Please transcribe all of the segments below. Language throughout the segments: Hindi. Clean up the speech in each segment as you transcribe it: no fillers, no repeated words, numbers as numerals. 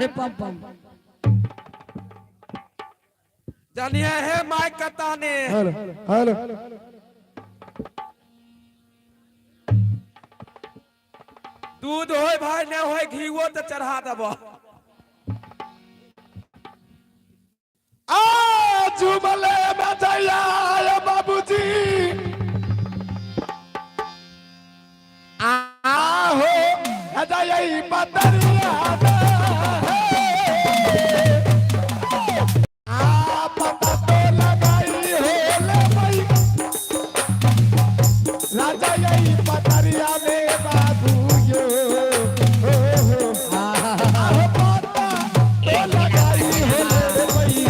थे पम पम जानिए है माइक कताने हेलो हेलो दूध होय भाई न होय घीवो तो चढ़ा दबो जुमले में जया बाबूजी आहो हजाई पतरिया पता तो लगाई हो ले भाई राजा यही पतरिया में बाबू यो पता तो लगाई हो ले भाई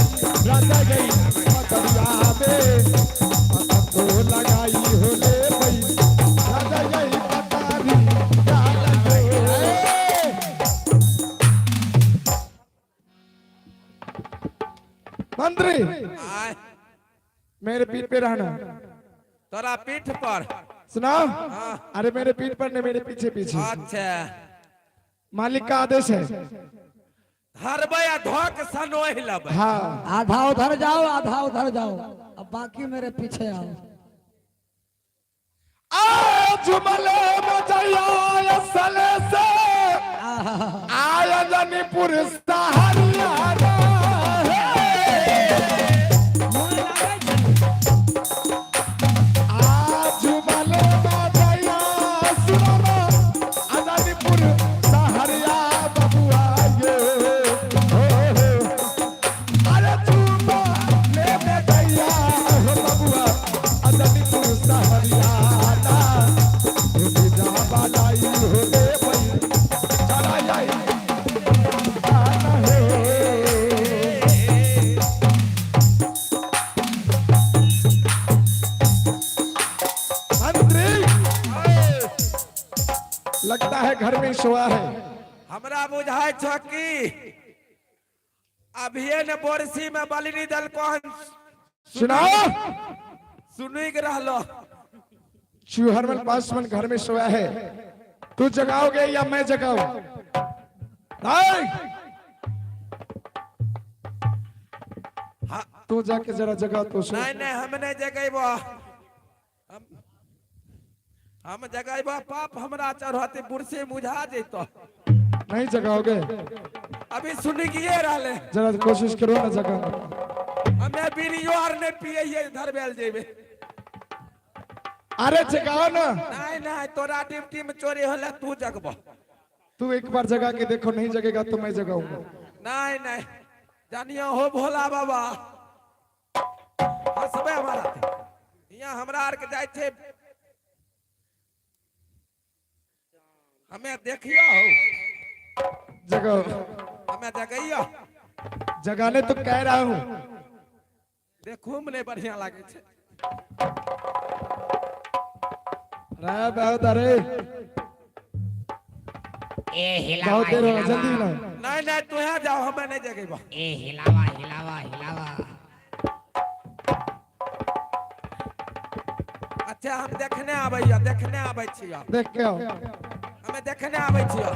राजा यही पतरिया में पता तो लगाई हो ले भाई राजा यही मंत्री मेरे पीठ पे रहना तोरा पीठ पर सुनाओ अरे मेरे पीठ पर नहीं मेरे पीछे पीछे अच्छा मालिक का आदेश है हर बया धोक सनो हिलब हाँ आधा उधर जाओ आधा उधर जाओ अब बाकी मेरे पीछे आओ जुमले मजया सले से आया जनीपुर सहारिया लगता है घर में सोया है हमरा बुझाय छ कि अभी न बोरसी में बलिनी दल कौन सुनाओ सुनी के रहलो चूहरमल पासवान घर में सोया है तू जगाओगे या मैं जगाऊं नहीं तू जाके जरा जगा तो सो नहीं नहीं हम नहीं जगेबो हम जगेबो पाप हमरा चढ़ते बुरसे मुझा जइतो नहीं जगाओगे अभी सुनी किए रहले जरा कोशिश करो ना जगा हमें बीड़ियो और ने पिए ये इधर बेल जेबे अरे जगाओ ना नहीं नहीं तोरा ड्यूटी में चोरी होला तू जगबो तू एक बार जगा के देखो नहीं जगेगा तो मैं जगाऊंगा नहीं नहीं जानियो हो भोला बाबा हंसबे हमारा यहाँ हमरा आर के जाय छे हमें देखियो हो जगाओ हमें जगइयो जगाने तो कह रहा हूँ देखू मने बढ़िया लागे छे राया बहुत अरे ए हिलावा बहुत देर हो जल्दी ना नहीं नहीं तू यहाँ जाओ हमें नहीं जगेबो ए हिलावा हिलावा हिलावा अच्छा हम देखने आबैया देखने आबै छियो देख के आओ हमें देखने आबै छियो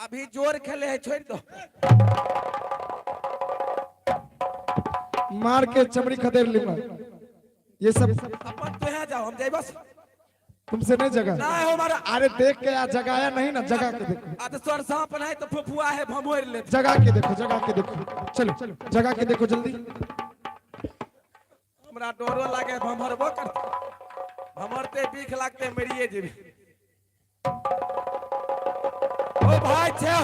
अभी जोर खेले है छोड़ दो मार के चमड़ी खदेड़ लूंगा ये सब अपन तो यहाँ जाओ हम जाए बस तुमसे नहीं जगा नहीं हमारा अरे देख के यार जगाया नहीं ना जगा के देखो आ तो सर सांप नहीं तो फुफुआ है भमोर ले जगा के देखो चलो जगा के देखो जल्दी हमरा डरो लागे भमरबो कर भमरते बीख लागते मरिए जेबे ओ भाई छे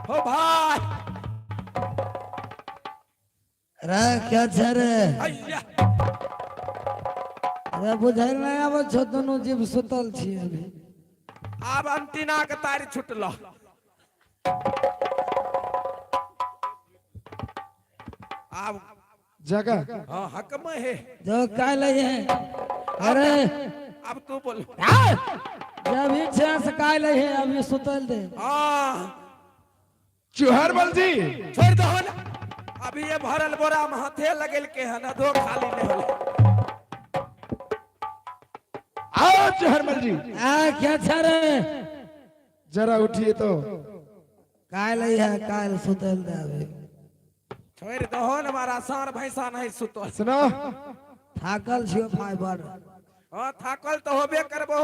हो भाई रे क्या छे रे अय्या अरे बुझाइल नहीं आबो छो दोनों जीव सुतल छी अभी आब अंतिना के तारी छुटलो आब जगा हां हक में है जो काय लई है अरे अब तू बोल जब इच्छा से काय लई है अभी सुतल दे हां चुहरमल जी छोड़ दो ना अभी ये भरल बोरा में हाथे लगल के है ना दो खाली नहीं होले आज चोहरमल जी क्या छे रे जरा उठिए तो। काल है काल सुतल देवे छोड़ दहो न हमारा सार भैंसा नहीं सुतो। सुनो थाकल छियो फाइबर हां थाकल तो होबे करबो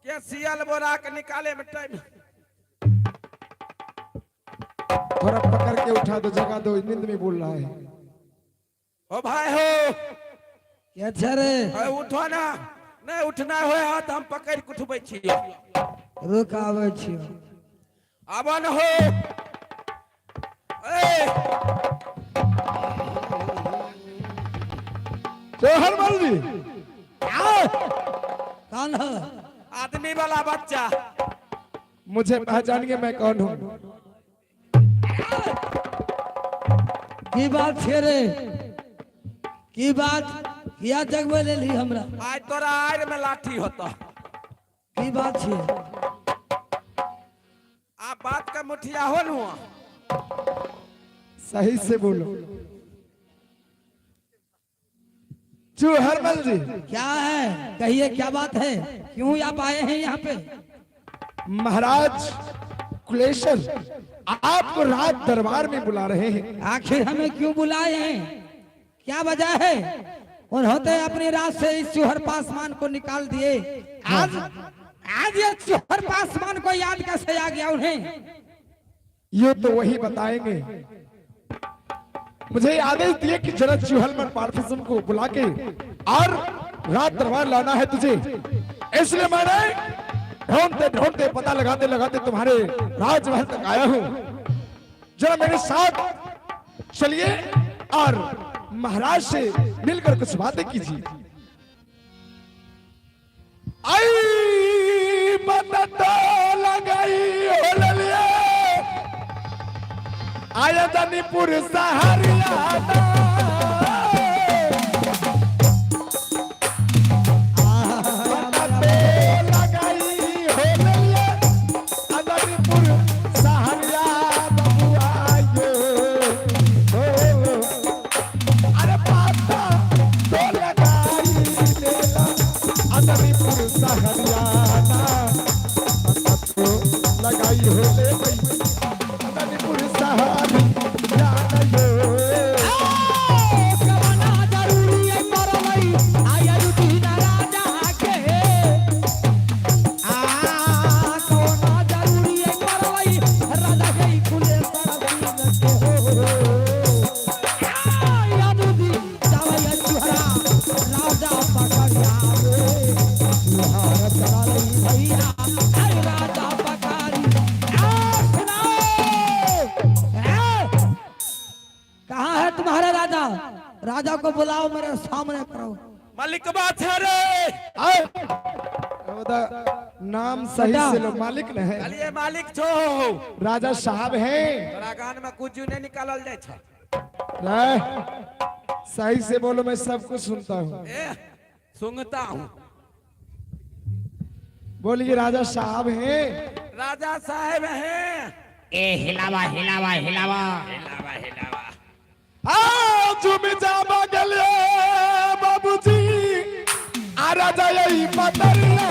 के सियल बोरा के निकाले में टाइम। थोड़ा पकड़ के उठा दो, जगह दो, नींद में बोल रहा है। ओ भाई हो क्या छे रे ओए उठो ना, नहीं उठना होय हाथ हम पकड़ के उठबै छियै। रुक आवे छियो आबन हो ए चोहरमल जी कौन है आदमी वाला बच्चा। मुझे पहचानिए मैं कौन हूँ। की बात छे रे की बात किया जगवे ले ली हमरा आज तोरा आड़ में लाठी होता। की बात छे आप बात का मुठिया हो हुआ। सही से बोलो चोहरमल जी। क्या है कहिए क्या बात है क्यों आप आए हैं यहाँ पे। महाराज कुलेश्वर आपको रात दरबार में बुला रहे हैं। आखिर हमें क्यों बुलाए हैं क्या वजह है। उन्होंने अपनी रात से इस चूहर पासवान को निकाल दिए। आज ये चूहर पासवान को याद कैसे आ गया उन्हें। ये तो वही बताएंगे। मुझे आदेश दिए कि जरा चूहरमल पार्थिसन को बुला के और रात दरबार लाना है तुझे। इसलिए मैंने ढूंढते ढूंढते पता लगाते लगाते तुम्हारे राजमहल तक आया हूं। जरा मेरे साथ चलिए और महाराज से मिलकर कुछ बातें कीजिए। आई मदद लगाई हो ललिए आया दानीपुर सहरिया लगाई हो ले दानीपुर सहरिया राजा को बुलाओ मेरे सामने करो। मालिक बात है रे। नाम सही से लो, मालिक न है। चलिए मालिक छो राजा साहब हैं। तोरा गान में कुछ नहीं निकालल जाए छ। सही से बोलो, मैं सब कुछ सुनता हूँ। सुनता हूँ। बोलिए राजा साहब हैं। राजा साहब हैं। ए हिलावा हिलावा हिलावा हिलावा हिलावा जुमी जाबा गले बाबूजी आ राजा यही पतरिया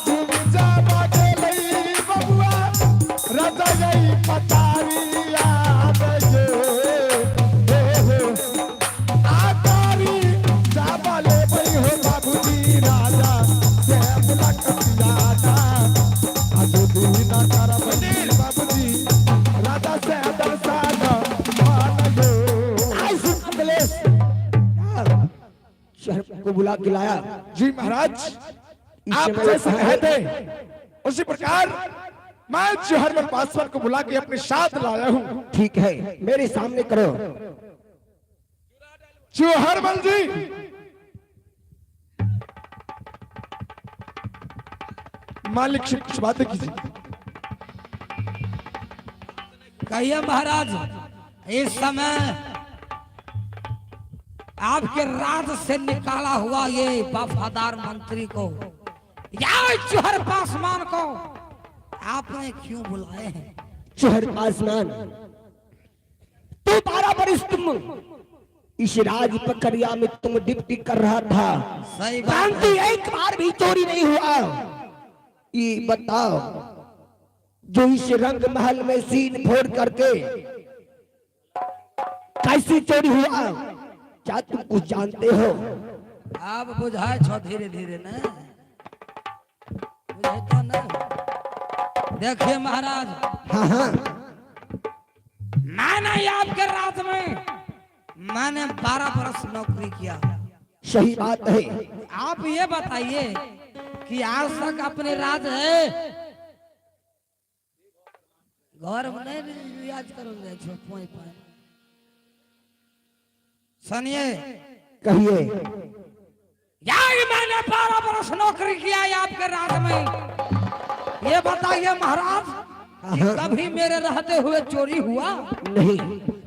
जुमी जाबा गले बबुआ राजा यही पतारिया आकारी जाबा ले बई हो बाबूजी राजा से मुलाकात बाबूजी राजा से शहर को बुला के लाया। जी महाराज, आप जैसे कहे थे उसी प्रकार मैं चोहरमल पासवान को बुला के अपने साथ लाया हूँ। ठीक है मेरे सामने करो। चोहरमल जी मालिक से कुछ बातें कीजिए। कहिए महाराज, इस समय आपके राज से निकाला हुआ ये वफादार मंत्री को या चोहर पासवान को आपने क्यों बुलाए हैं? चोहर पासवान तू 12 बरस बरस तुम इस राज पकड़िया में तुम ड्यूटी कर रहा था, सही बात क्रांति है। एक बार भी चोरी नहीं हुआ। ये बताओ, जो इस रंग महल में सीन फोड़ करके कैसी चोरी हुआ, क्या तुम कुछ जानते हो? आप बुझाए छो धीरे धीरे न, बुझाए तो न। देखिए महाराज, हाँ हाँ, मैंने आपके राज में मैंने 12 बरस नौकरी किया। सही बात है। आप ये बताइए कि आज तक अपने राज है घर में नहीं रियाज करोगे छो पोई पाए। सुनिए, कहिए। यार मैंने 12 बरस नौकरी किया है आपके राज में। ये बताइए महाराज कि कभी मेरे रहते हुए चोरी हुआ? नहीं,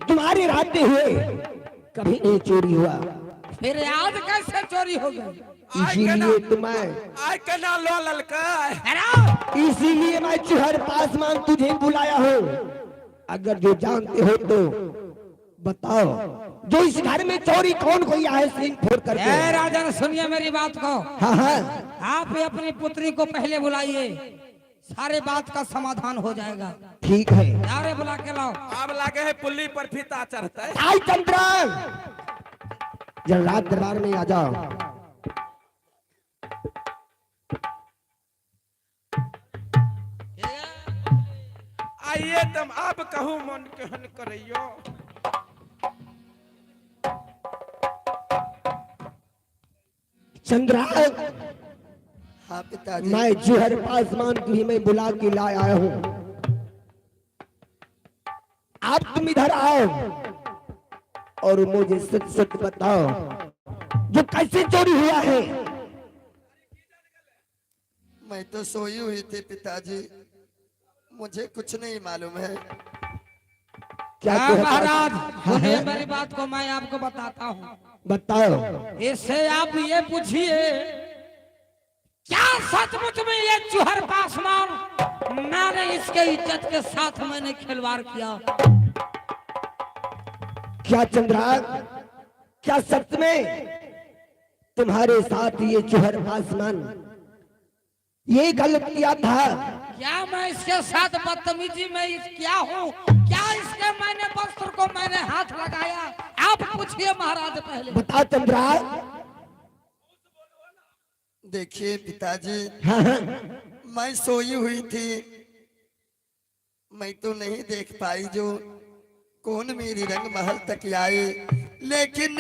तुम्हारे रहते हुए कभी नहीं चोरी हुआ, फिर आज कैसे चोरी हो गई? इसीलिए तुम्हें, आय कना लो ललका अरे इसीलिए मैं चुहर पासवान तुझे बुलाया हूँ। अगर जो जानते हो तो बताओ, जो इस घर में चोरी कौन कोई है सीन फोड़ करके? ए राजन, सुनिए मेरी बात को। हाँ हाँ, आप अपनी पुत्री को पहले बुलाइए, सारे बात का समाधान हो जाएगा। ठीक है। यारे बुला के लाओ। अब लागे है पुल्ली पर फीता चढ़ता है। आई चंद्रा, जब रात दरबार में आ जाओ। आइए तुम आप कहूँ मन कहन करियो। चंद्रा, हाँ पिताजी। मैं जुहर पासवान को ही मैं बुला के लाया हूँ। आप तुम इधर आओ और मुझे सच सच बताओ, जो कैसे चोरी हुआ है। मैं तो सोई हुई थी पिताजी, मुझे कुछ नहीं मालूम है। क्या हाँ कहता- महाराज, हाँ, सुनिए हाँ, मेरी बात को, मैं आपको बताता हूँ। बताओ। इससे आप ये पूछिए, क्या सचमुच में ये चुहर पासवान मैंने इसके इज्जत के साथ मैंने खिलवाड़ किया? क्या चंद्रा, क्या सच में तुम्हारे साथ ये चुहर पासवान ये गलत किया था? क्या मैं इसके साथ बदतमीजी में क्या हूँ? क्या इसके मैंने वस्त्र को मैंने हाथ लगाया? आप पूछिए महाराज पहले। बता चंद्रा। देखिए पिताजी, हाँ हाँ, मैं सोई हुई थी, मैं तो नहीं देख पाई जो कौन मेरी रंग महल तक आए। लेकिन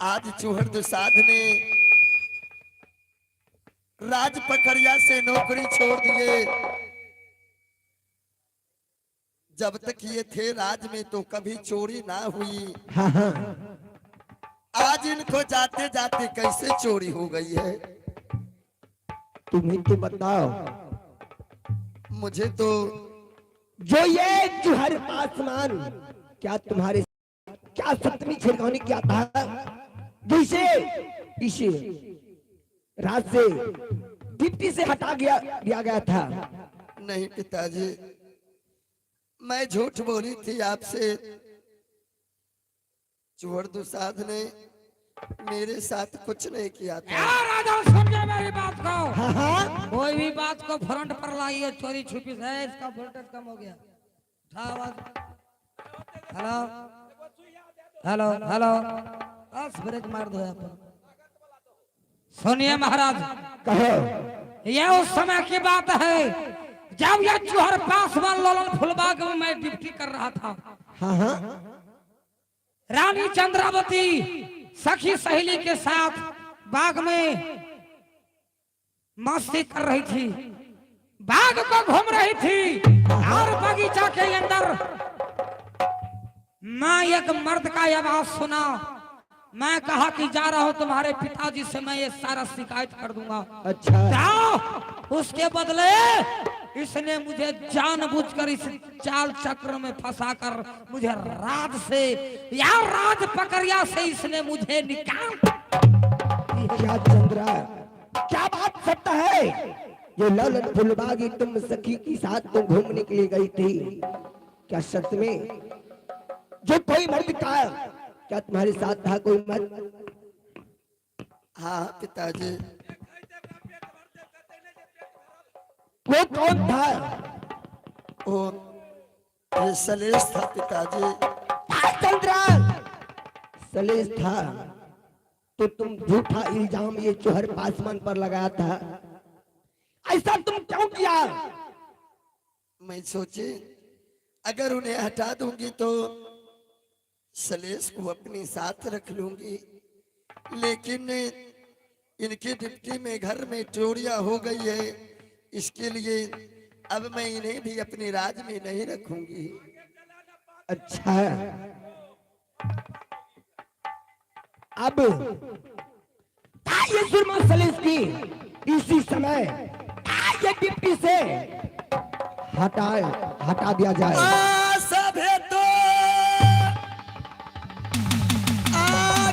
आज चूहर दुसाध ने राज पकड़िया से नौकरी छोड़ दिए। जब तक ये थे राज में तो कभी चोरी ना हुई। हाँ हाँ, आज इनको जाते जाते कैसे चोरी हो गई है? तुम्हें तो बताओ, मुझे तो जो ये जुहर पासवान क्या तुम्हारे क्या सतमी छिड़कानी किया था, जिसे इसे रात से डिप्टी से हटा दिया गया था? नहीं पिताजी, मैं झूठ बोली थी आपसे। चोर दुसाध ने मेरे साथ कुछ नहीं किया था। क्या राजा, समझे मेरी बात को? हाँ हाँ, कोई भी बात को फ्रंट पर लाइए, चोरी छुपी से इसका वोल्टेज कम हो गया। उठा आवाज। हेलो हेलो हेलो, बस ब्रेक मार दो यहाँ पर। सुनिए महाराज, कहो। यह उस समय की बात है जब यह चुहर पासवान लोलन फुलबाग में मैं ड्यूटी कर रहा था। हाँ हाँ, रानी चंद्रावती सखी सहेली के साथ बाग में मस्ती कर रही थी, बाग को घूम रही थी और बगीचा के अंदर मैं एक मर्द का आवाज सुना। मैं कहा कि जा रहा हूं तुम्हारे पिताजी से, मैं ये सारा शिकायत कर दूंगा। अच्छा, जाओ। उसके बदले इसने मुझे जानबूझकर इस चाल चक्र में फंसाकर मुझे राज से या राज पकड़िया से इसने मुझे निकाल। क्या चंद्रा, क्या बात सत्य है? ये ललन फुलबागी तुम सखी के साथ तुम घूमने के लिए गई थी, क्या सच में? जो कोई मर्द था, क्या तुम्हारे साथ था कोई मर्द? हाँ पिताजी। वो कौन था? वो ये सलेश था पिताजी। चंद्रा सलेश था, तो तुम झूठा इल्जाम ये चोहर पासवान पर लगाया था, ऐसा तुम क्यों किया? मैं सोची अगर उन्हें हटा दूंगी तो सलेश को अपने साथ रख लूंगी, लेकिन इनकी डिप्टी में घर में चोरियां हो गई है, इसके लिए अब मैं इन्हें भी अपने राज में नहीं रखूंगी। अच्छा, अब ये सुरमा सलेश की इसी समय ये डिप्टी से हटा दिया जाए। सभे तो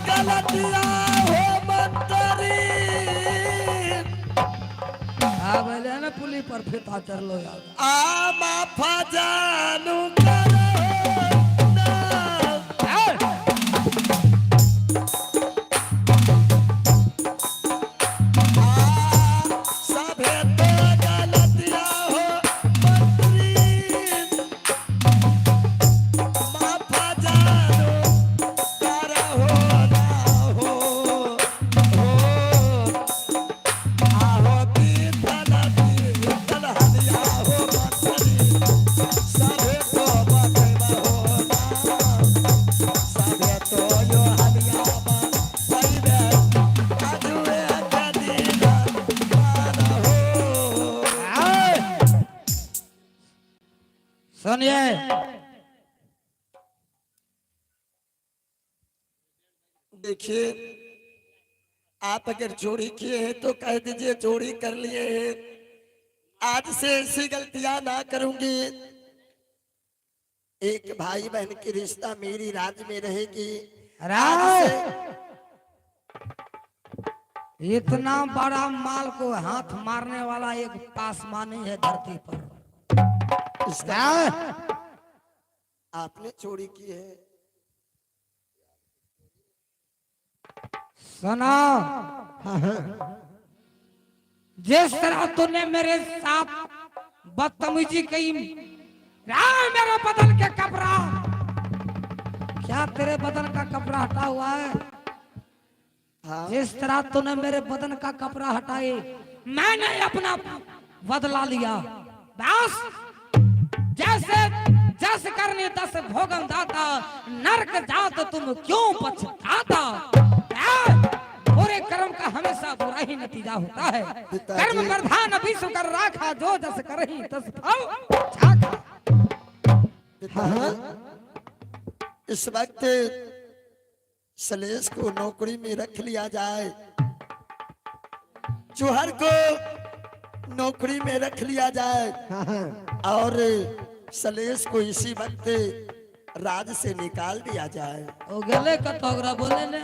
गलतियां हो मंतरी। हाँ बोले ना पुली पर फिता चल लो यार। माफा जानू करो ना। सभे तो गलतियां हो मंतरी। माफा जानू करो ना हो। आहो की तलहदिया हो मंतरी। सभे तो बकैबा हो ना। सभे तो यो हदिया बा पैबे अजुए कदीना मान हो। सुनिए, देखिए, आप अगर चोरी किए हैं तो कह दीजिए चोरी कर लिए हैं। आज से ऐसी गलतियां ना करूंगी। एक भाई बहन की रिश्ता मेरी राज में रहेगी। आज से इतना बड़ा माल को हाथ मारने वाला एक पासवानी है धरती पर। इसका आपने चोरी की है। सुनो, जिस तरह तूने मेरे साथ बदतमीजी की, मेरे बदन के कपड़ा, क्या तेरे बदन का कपड़ा हटा हुआ है? हाँ जिस तरह तूने मेरे बदन का कपड़ा हटाए, मैंने अपना बदला लिया। बस जैसे जस करने तस भोगम दाता, नरक जात तुम क्यों पछताता? बुरे कर्म का हमेशा बुरा ही नतीजा होता है। कर्म प्रधान विश्व कर राखा, जो जस करही तस फल चाखा। इस वक्त सलेश को नौकरी में रख लिया जाए। चूहर को नौकरी में रख लिया जाए और सलेश को इसी वक्त राज से निकाल दिया जाए। ओ गले का तोगरा बोले ने।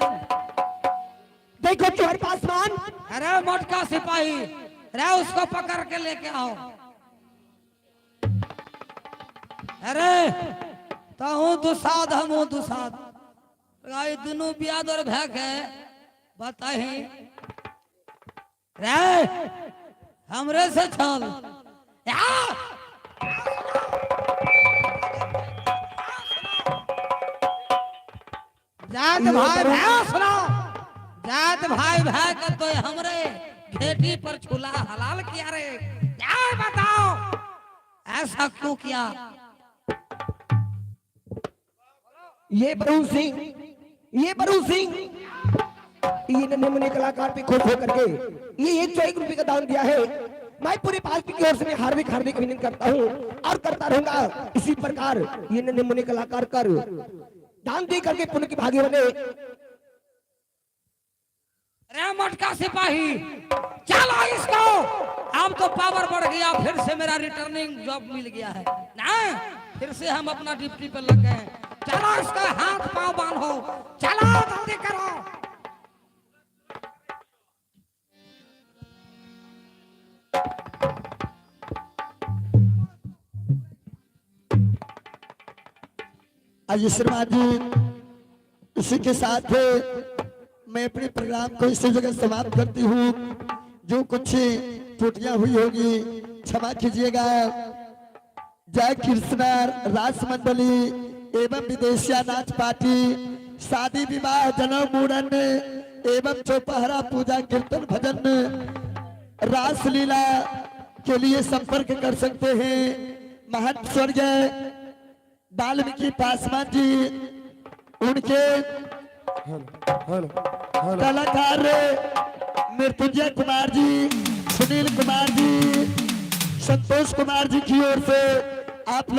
देखो चोर पासवान, अरे मोटका सिपाही, अरे उसको पकड़ के लेके आओ। अरे तो हूँ दुसाद, हम हूँ दुसाद, दोनों बियाद और भैक है। बताही रे हमरे से चल। जात भाई भैया सुनो, जात भाई भाई का तो हमरे खेती पर छुला हलाल किया रे। क्या बताओ ऐसा क्यों किया? ये बरू सिंह, ये नन्हे मुन्ने कलाकार पे खुश होकर के ये 101 रुपए का दान दिया है। मैं पूरे पार्टी की ओर से हार्दिक अभिनंदन करता हूँ और करता रहूंगा। इसी प्रकार ये नन्हे मुन्ने कलाकार कर दान दे करके पुण्य की भागी बने। रे मटका सिपाही, चलो इसको। अब तो पावर बढ़ गया, फिर से मेरा रिटर्निंग जॉब मिल गया है ना, फिर से हम अपना ड्यूटी पर लग गए। चलो इसका हाथ पांव बांधो, चलो जल्दी करो। आइए श्रीमान जी, इसी के साथ मैं अपने प्रोग्राम को इसी जगह समाप्त करती हूँ। जो कुछ त्रुटियां हुई होगी क्षमा कीजिएगा। जय कृष्णा रास मंडली एवं विदेशिया नाच पार्टी, शादी विवाह जन्म मुंडन एवं चौपहरा पूजा कीर्तन भजन रास लीला के लिए संपर्क कर सकते हैं महंत स्वर्गीय वाल्मीकि पासवान जी, उनके कलाकार मृत्युंजय कुमार जी, सुनील कुमार जी, संतोष कुमार जी की ओर से आप लोग